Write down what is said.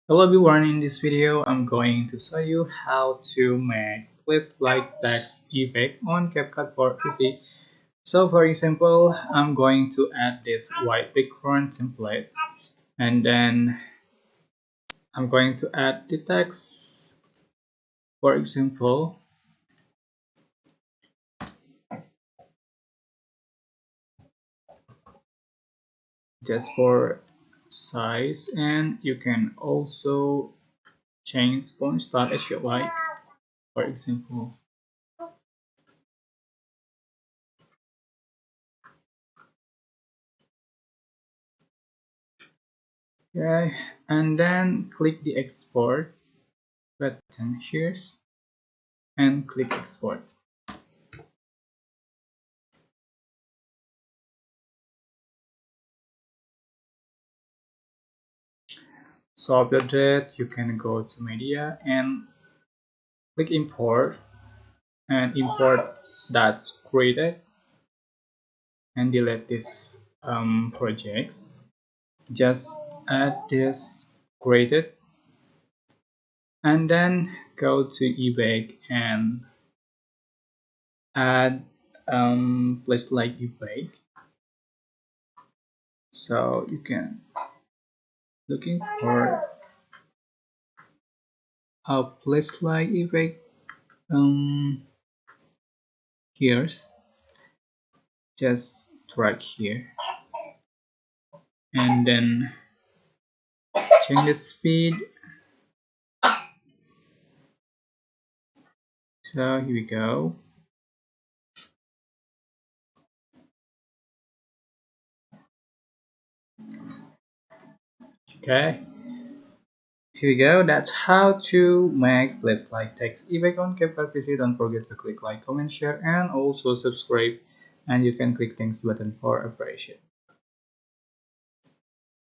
Hello everyone, in this video I'm going to show you how to make list like text effect on CapCut for PC. So for example, I'm going to add this white background template and then I'm going to add the text. For example, just for size, and you can also change font style as you like. For example, okay, and then click the export button here and click export. So after that, you can go to media and click import and import that's created and delete this projects. Just add this created and then go to eBay and add place like eBay. So you can looking for a place like eBay here's just drag here and then change the speed. So here we go. Okay, here we go. That's how to make place like text effect on CapCut PC. Don't forget to click like, comment, share, and also subscribe. And you can click thanks button for appreciation.